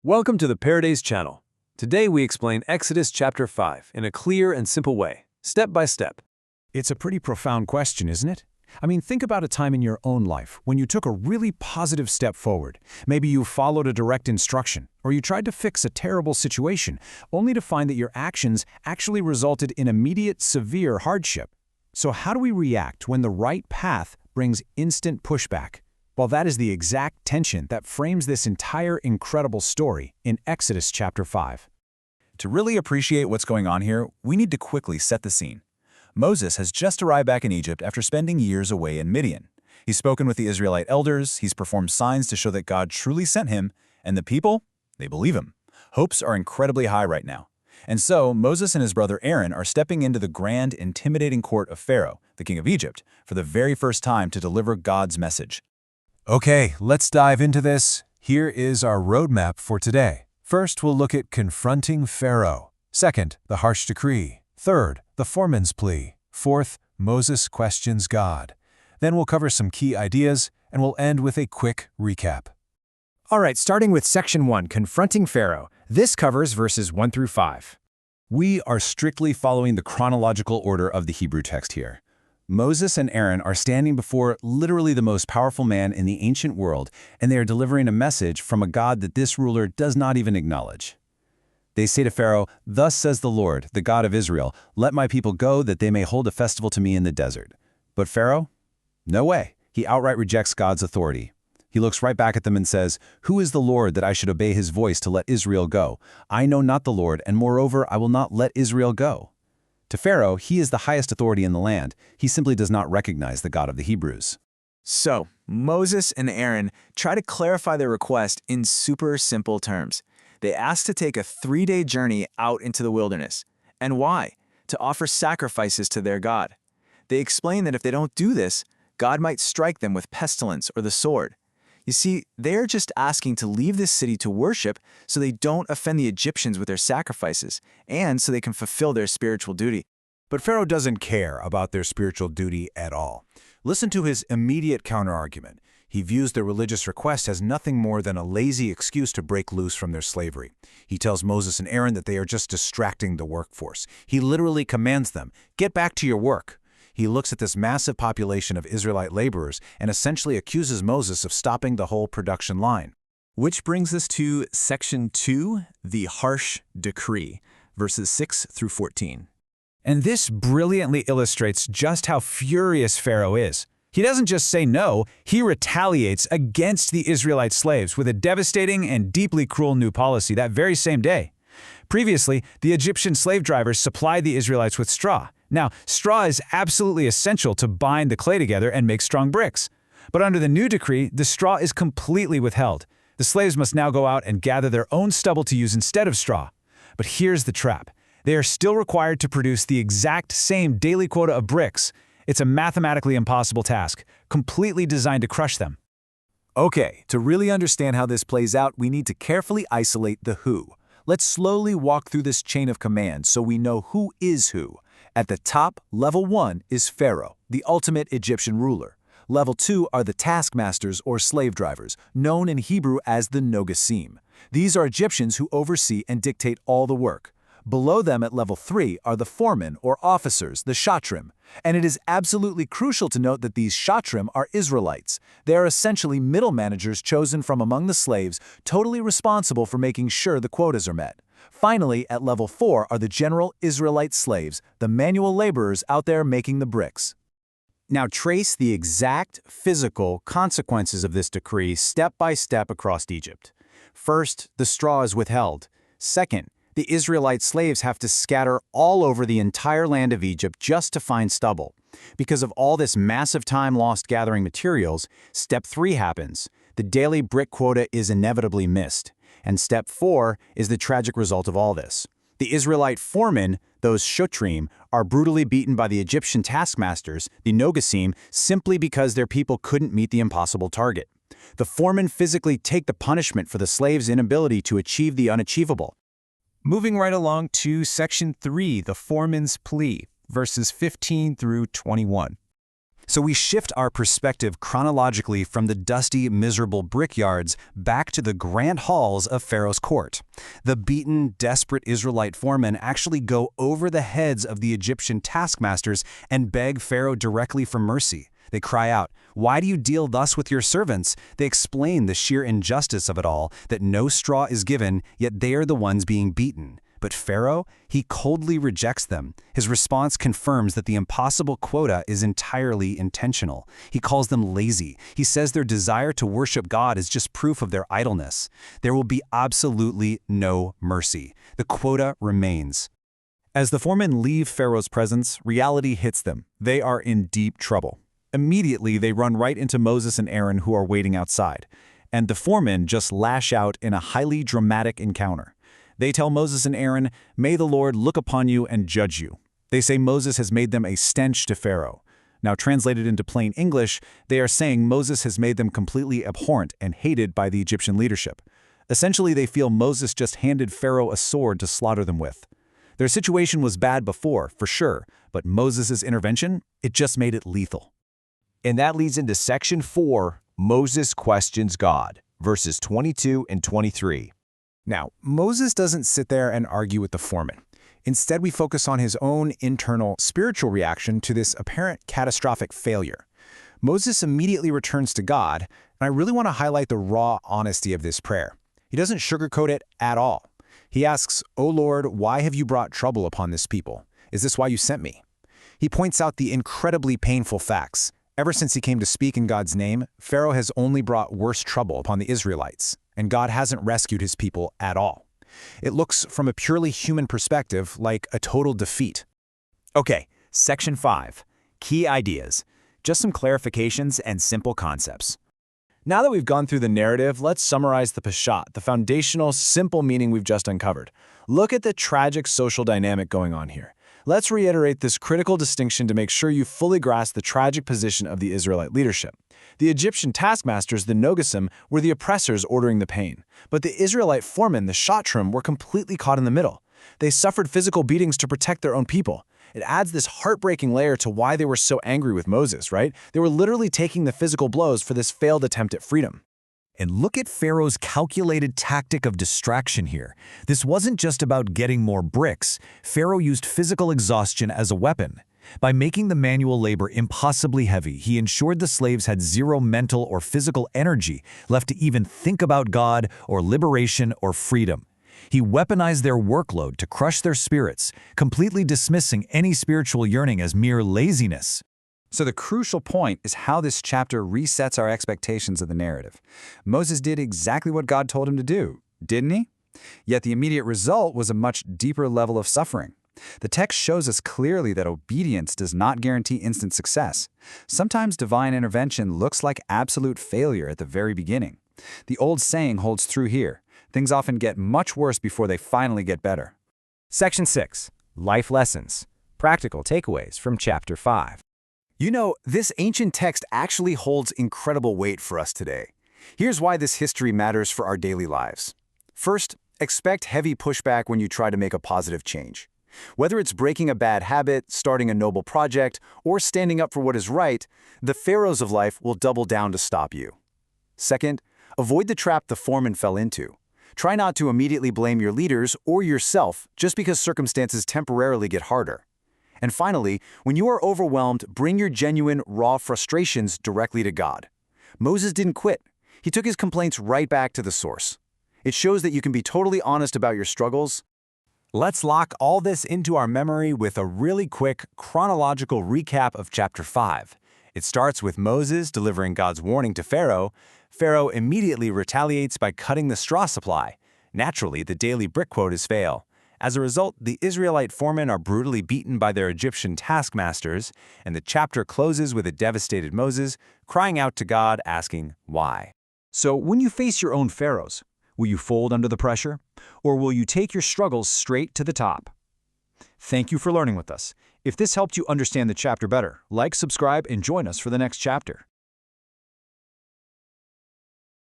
Welcome to the Paradise channel. Today we explain Exodus chapter 5 in a clear and simple way, step by step. It's a pretty profound question, isn't it? I mean, think about a time in your own life when you took a really positive step forward. Maybe you followed a direct instruction, or you tried to fix a terrible situation, only to find that your actions actually resulted in immediate, severe hardship. So how do we react when the right path brings instant pushback? Well, that is the exact tension that frames this entire incredible story in Exodus chapter 5. To really appreciate what's going on here, we need to quickly set the scene. Moses has just arrived back in Egypt after spending years away in Midian. He's spoken with the Israelite elders, he's performed signs to show that God truly sent him, and the people, they believe him. Hopes are incredibly high right now. And so, Moses and his brother Aaron are stepping into the grand, intimidating court of Pharaoh, the king of Egypt, for the very first time to deliver God's message. Okay, let's dive into this. Here is our roadmap for today. First, we'll look at confronting Pharaoh. Second, the harsh decree. Third, the foreman's plea. Fourth, Moses questions God. Then we'll cover some key ideas, and we'll end with a quick recap. All right, starting with section 1, confronting Pharaoh. This covers verses 1 through 5. We are strictly following the chronological order of the Hebrew text here. Moses and Aaron are standing before literally the most powerful man in the ancient world, and they are delivering a message from a God that this ruler does not even acknowledge. They say to Pharaoh, "Thus says the Lord, the God of Israel, let my people go that they may hold a festival to me in the desert." But Pharaoh? No way. He outright rejects God's authority. He looks right back at them and says, "Who is the Lord that I should obey his voice to let Israel go? I know not the Lord, and moreover, I will not let Israel go." To Pharaoh, he is the highest authority in the land. He simply does not recognize the God of the Hebrews. So, Moses and Aaron try to clarify their request in super simple terms. They ask to take a 3-day journey out into the wilderness. And why? To offer sacrifices to their God. They explain that if they don't do this, God might strike them with pestilence or the sword. You see, they're just asking to leave this city to worship so they don't offend the Egyptians with their sacrifices, and so they can fulfill their spiritual duty. But Pharaoh doesn't care about their spiritual duty at all. Listen to his immediate counterargument. He views their religious request as nothing more than a lazy excuse to break loose from their slavery. He tells Moses and Aaron that they are just distracting the workforce. He literally commands them, "Get back to your work." He looks at this massive population of Israelite laborers and essentially accuses Moses of stopping the whole production line. Which brings us to section 2, the harsh decree, verses 6 through 14. And this brilliantly illustrates just how furious Pharaoh is. He doesn't just say no, he retaliates against the Israelite slaves with a devastating and deeply cruel new policy that very same day. Previously, the Egyptian slave drivers supplied the Israelites with straw. Now, straw is absolutely essential to bind the clay together and make strong bricks. But under the new decree, the straw is completely withheld. The slaves must now go out and gather their own stubble to use instead of straw. But here's the trap. They are still required to produce the exact same daily quota of bricks. It's a mathematically impossible task, completely designed to crush them. Okay, to really understand how this plays out, we need to carefully isolate the who. Let's slowly walk through this chain of command so we know who is who. At the top, level 1 is Pharaoh, the ultimate Egyptian ruler. Level 2 are the taskmasters or slave drivers, known in Hebrew as the Nogasim. These are Egyptians who oversee and dictate all the work. Below them at level 3 are the foremen or officers, the Shatrim. And it is absolutely crucial to note that these Shatrim are Israelites. They are essentially middle managers chosen from among the slaves, totally responsible for making sure the quotas are met. Finally, at level 4 are the general Israelite slaves, the manual laborers out there making the bricks. Now trace the exact physical consequences of this decree step by step across Egypt. First, the straw is withheld. Second, the Israelite slaves have to scatter all over the entire land of Egypt just to find stubble. Because of all this massive time lost gathering materials, step 3 happens. The daily brick quota is inevitably missed. And step 4 is the tragic result of all this. The Israelite foremen, those Shotrim, are brutally beaten by the Egyptian taskmasters, the Nogasim, simply because their people couldn't meet the impossible target. The foremen physically take the punishment for the slaves' inability to achieve the unachievable. Moving right along to section 3, the foreman's plea, verses 15 through 21. So we shift our perspective chronologically from the dusty, miserable brickyards back to the grand halls of Pharaoh's court. The beaten, desperate Israelite foremen actually go over the heads of the Egyptian taskmasters and beg Pharaoh directly for mercy. They cry out, "Why do you deal thus with your servants?" They explain the sheer injustice of it all, that no straw is given, yet they are the ones being beaten. But Pharaoh, he coldly rejects them. His response confirms that the impossible quota is entirely intentional. He calls them lazy. He says their desire to worship God is just proof of their idleness. There will be absolutely no mercy. The quota remains. As the foremen leave Pharaoh's presence, reality hits them. They are in deep trouble. Immediately, they run right into Moses and Aaron, who are waiting outside. And the foremen just lash out in a highly dramatic encounter. They tell Moses and Aaron, "May the Lord look upon you and judge you." They say Moses has made them a stench to Pharaoh. Now, translated into plain English, they are saying Moses has made them completely abhorrent and hated by the Egyptian leadership. Essentially, they feel Moses just handed Pharaoh a sword to slaughter them with. Their situation was bad before, for sure, but Moses' intervention, it just made it lethal. And that leads into section 4, Moses questions God, verses 22 and 23. Now, Moses doesn't sit there and argue with the foreman. Instead, we focus on his own internal spiritual reaction to this apparent catastrophic failure. Moses immediately returns to God, and I really want to highlight the raw honesty of this prayer. He doesn't sugarcoat it at all. He asks, "O Lord, why have you brought trouble upon this people? Is this why you sent me?" He points out the incredibly painful facts. Ever since he came to speak in God's name, Pharaoh has only brought worse trouble upon the Israelites, and God hasn't rescued his people at all. It looks, from a purely human perspective, like a total defeat. Okay, section 5, key ideas. Just some clarifications and simple concepts. Now that we've gone through the narrative, let's summarize the Peshat, the foundational, simple meaning we've just uncovered. Look at the tragic social dynamic going on here. Let's reiterate this critical distinction to make sure you fully grasp the tragic position of the Israelite leadership. The Egyptian taskmasters, the Nogasim, were the oppressors ordering the pain. But the Israelite foremen, the Shatrim, were completely caught in the middle. They suffered physical beatings to protect their own people. It adds this heartbreaking layer to why they were so angry with Moses, right? They were literally taking the physical blows for this failed attempt at freedom. And look at Pharaoh's calculated tactic of distraction here. This wasn't just about getting more bricks. Pharaoh used physical exhaustion as a weapon. By making the manual labor impossibly heavy, he ensured the slaves had zero mental or physical energy left to even think about God or liberation or freedom. He weaponized their workload to crush their spirits, completely dismissing any spiritual yearning as mere laziness. So the crucial point is how this chapter resets our expectations of the narrative. Moses did exactly what God told him to do, didn't he? Yet the immediate result was a much deeper level of suffering. The text shows us clearly that obedience does not guarantee instant success. Sometimes divine intervention looks like absolute failure at the very beginning. The old saying holds true here. Things often get much worse before they finally get better. Section 6, Life Lessons. Practical takeaways from chapter 5. You know, this ancient text actually holds incredible weight for us today. Here's why this history matters for our daily lives. First, expect heavy pushback when you try to make a positive change. Whether it's breaking a bad habit, starting a noble project, or standing up for what is right, the pharaohs of life will double down to stop you. Second, avoid the trap the foreman fell into. Try not to immediately blame your leaders or yourself just because circumstances temporarily get harder. And finally, when you are overwhelmed, bring your genuine, raw frustrations directly to God. Moses didn't quit. He took his complaints right back to the source. It shows that you can be totally honest about your struggles. Let's lock all this into our memory with a really quick chronological recap of chapter 5. It starts with Moses delivering God's warning to Pharaoh. Pharaoh immediately retaliates by cutting the straw supply. Naturally, the daily brick quotas fail. As a result, the Israelite foremen are brutally beaten by their Egyptian taskmasters, and the chapter closes with a devastated Moses crying out to God, asking, why? So when you face your own pharaohs, will you fold under the pressure, or will you take your struggles straight to the top? Thank you for learning with us. If this helped you understand the chapter better, like, subscribe, and join us for the next chapter.